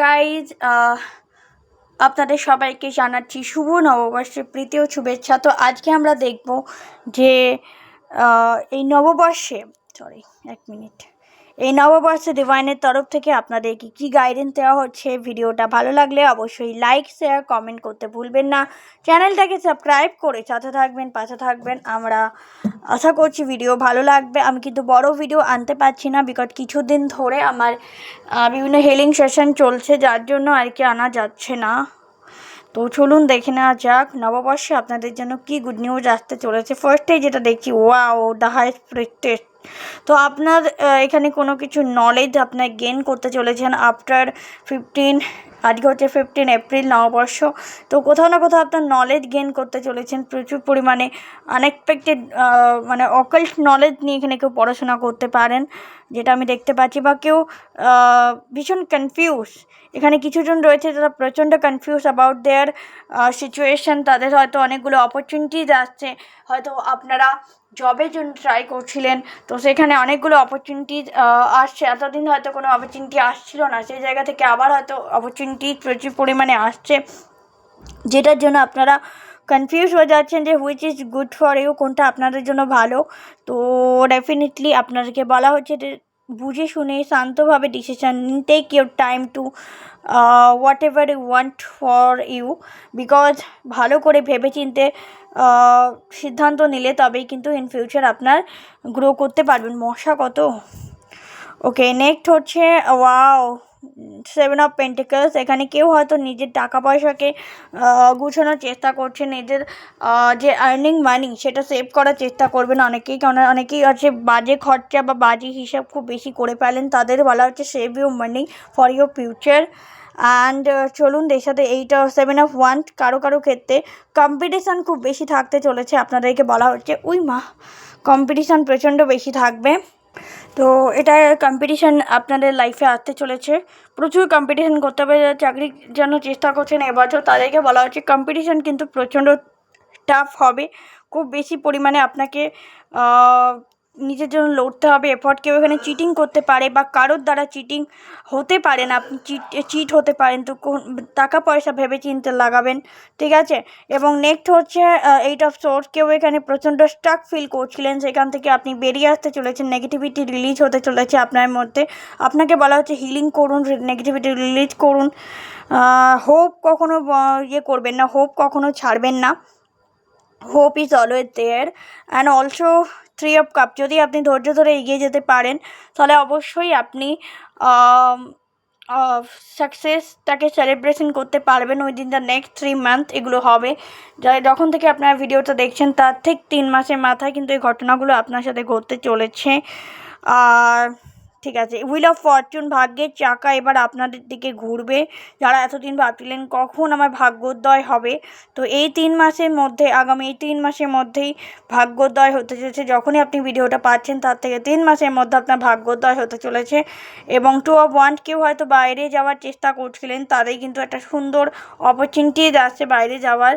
Guys, আপনাদের সবাইকে জানাচ্ছি শুভ নববর্ষের প্রীতি ও শুভেচ্ছা। তো আজকে আমরা দেখব যে এই নববর্ষে এই নববর্ষে ডিভাইনের তরফ থেকে আপনাদের কী গাইডেন্স দেওয়া হচ্ছে। ভিডিওটা ভালো লাগলে অবশ্যই লাইক, শেয়ার, কমেন্ট করতে ভুলবেন না। চ্যানেলটাকে সাবস্ক্রাইব করে পাশে থাকবেন। আমরা আশা করছি ভিডিও ভালো লাগবে। আমি কিন্তু বড় ভিডিও আনতে পারছি না, বিকজ কিছুদিন ধরে আমার বিভিন্ন হিলিং সেশন চলছে, যার জন্য আর কি আনা যাচ্ছে না। তো চলুন দেখে নেওয়া যাক নববর্ষে আপনাদের জন্য কি গুড নিউজ আসতে চলেছে। ফার্স্টে যেটা দেখছি, ওয়াও, দ্য হাইস্ট প্রিস্টেস। তো আপনার এখানে কোনো কিছু নলেজ আপনার গেইন করতে চলেছেন আফটার 15, আজকে হচ্ছে 15 এপ্রিল নববর্ষ। তো কোথাও না কোথাও আপনার নলেজ গেইন করতে চলেছেন প্রচুর পরিমাণে। আনএক্সপেক্টেড মানে অকাল্ট নলেজ নিয়ে এখানে কেউ পড়াশোনা করতে পারেন, যেটা আমি দেখতে পাচ্ছি। বা কেউ ভীষণ কনফিউজ, এখানে কিছুজন রয়েছে যারা প্রচণ্ড কনফিউজ অ্যাবাউট দেয়ার সিচুয়েশান। তাদের হয়তো অনেকগুলো অপরচুনিটিজ আসছে। হয়তো আপনারা জবের জন্য ট্রাই করছিলেন, তো সেখানে অনেকগুলো অপরচুনিটিজ আসছে। এতদিন হয়তো কোনো অপরচুনিটি আসছিল না, সেই জায়গা থেকে আবার হয়তো অপরচুনিটি প্রচুর পরিমাণে আসছে, যেটার জন্য আপনারা কনফিউজ হয়ে যাচ্ছেন যে which is good for you, কোনটা আপনাদের জন্য ভালো। তো ডেফিনেটলি আপনাদেরকে বলা হচ্ছে যে বুঝে শুনে শান্তভাবে ডিসিশান নিন। Take your time to whatever you want for you, because ভালো করে ভেবেচিন্তে সিদ্ধান্ত নিলে তবেই কিন্তু ইন ফিউচার আপনার গ্রো করতে পারবেন। মশা কত! ওকে, নেক্সট হচ্ছে ওয়াও, 7 অফ পেন্টিকলস। এখানে কেউ হয়তো নিজের টাকা পয়সাকে গুছানোর চেষ্টা করছে, নিজের যে আর্নিং মানি সেটা সেভ করার চেষ্টা করবেন অনেকেই। কারণ অনেকেই আছে বাজে খরচা বা বাজে হিসাব খুব বেশি করে ফেলেন, তাদের বলা হচ্ছে save your money for your future. And চলুন এর সাথে এইটা 7 অফ ওয়ান্ড। কারো ক্ষেত্রে কম্পিটিশান খুব বেশি থাকতে চলেছে, আপনাদেরকে বলা হচ্ছে কম্পিটিশান প্রচণ্ড বেশি থাকবে। তো এটা কম্পিটিশান আপনাদের লাইফে আসতে চলেছে, প্রচুর কম্পিটিশান করতে হবে। চাকরির জন্য চেষ্টা করছেন এবছর, তাদেরকে বলা হচ্ছে কম্পিটিশান কিন্তু প্রচণ্ড টাফ হবে। খুব বেশি পরিমাণে আপনাকে নিজের জন্য লড়তে হবে, এফোর্ট। কেউ এখানে চিটিং করতে পারে বা কারোর দ্বারা চিটিং হতে পারে না, আপনি চিট হতে পারেন। তো টাকা পয়সা ভেবে চিন্তে লাগাবেন, ঠিক আছে। এবং নেক্সট হচ্ছে 8 অফ সোর্স। কেউ এখানে প্রচণ্ড স্টাক ফিল করছিলেন, সেখান থেকে আপনি বেরিয়ে আসতে চলেছেন। নেগেটিভিটি রিলিজ হতে চলেছে আপনার মধ্যে। আপনাকে বলা হচ্ছে হিলিং করুন, নেগেটিভিটি রিলিজ করুন। হোপ কখনো করবেন না, হোপ কখনো ছাড়বেন না। Hope is always there. And also 3 of cup. যদি আপনি ধৈর্য ধরে এগিয়ে যেতে পারেন, তাহলে অবশ্যই আপনি সাকসেসটাকে সেলিব্রেশন করতে পারবেন উইদিন দ্য নেক্সট 3 মান্থ। এগুলো হবে যখন থেকে আপনারা ভিডিওটা দেখছেন, তার ঠিক 3 মাসের মাথায় কিন্তু এই ঘটনাগুলো আপনার সাথে ঘটতে চলেছে। আর ঠিক আছে, হুইল অফ ফরচুন, ভাগ্যের চাকা এবার আপনাদের দিকে ঘুরবে। যারা এতদিন ভাবছিলেন কখন আমার ভাগ্যোদয় হবে, তো এই 3 মাসের মধ্যে, আগামী এই 3 মাসের মধ্যেই ভাগ্যোদয় হতে চলেছে। যখনই আপনি ভিডিওটা পাচ্ছেন তার থেকে 3 মাসের মধ্যে আপনার ভাগ্যোদয় হতে চলেছে। এবং 2 অফ ওয়ান্ড। কেউ হয়তো বাইরে যাওয়ার চেষ্টা করছিলেন, তাদের কিন্তু একটা সুন্দর অপরচুনিটি আসছে বাইরে যাওয়ার।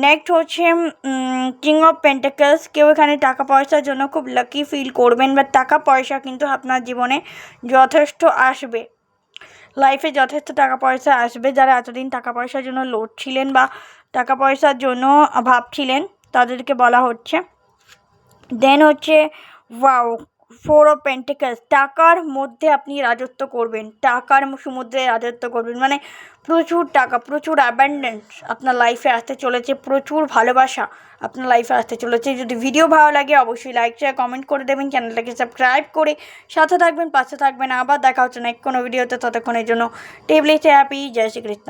নেক্সট হচ্ছে কিং অফ পেন্টাকলস। কেউ এখানে টাকা পয়সার জন্য খুব লাকি ফিল করবেন, বা টাকা পয়সা কিন্তু আপনার জীবনে যথেষ্ট আসবে, লাইফে যথেষ্ট টাকা পয়সা আসবে। যারা এতদিন টাকা পয়সার জন্য লড়ছিলেন বা টাকা পয়সার জন্য ভাবছিলেন, তাদেরকে বলা হচ্ছে। দেন হচ্ছে ওয়াও, 4 অফ পেন্টিকলস। টাকার মধ্যে আপনি রাজত্ব করবেন, টাকার সমুদ্রে রাজত্ব করবেন, মানে প্রচুর টাকা, প্রচুর অ্যাবান্ডেন্স আপনার লাইফে আসতে চলেছে, প্রচুর ভালোবাসা আপনার লাইফে আসতে চলেছে। যদি ভিডিও ভালো লাগে অবশ্যই লাইক, শেয়ার, কমেন্ট করে দেবেন। চ্যানেলটাকে সাবস্ক্রাইব করে সাথে থাকবেন, পাশে থাকবেন। আবার দেখা হচ্ছে নেক্সট কোনো ভিডিওতে, ততক্ষণের জন্য টেবলি হ্যাপি। জয় শ্রীকৃষ্ণ।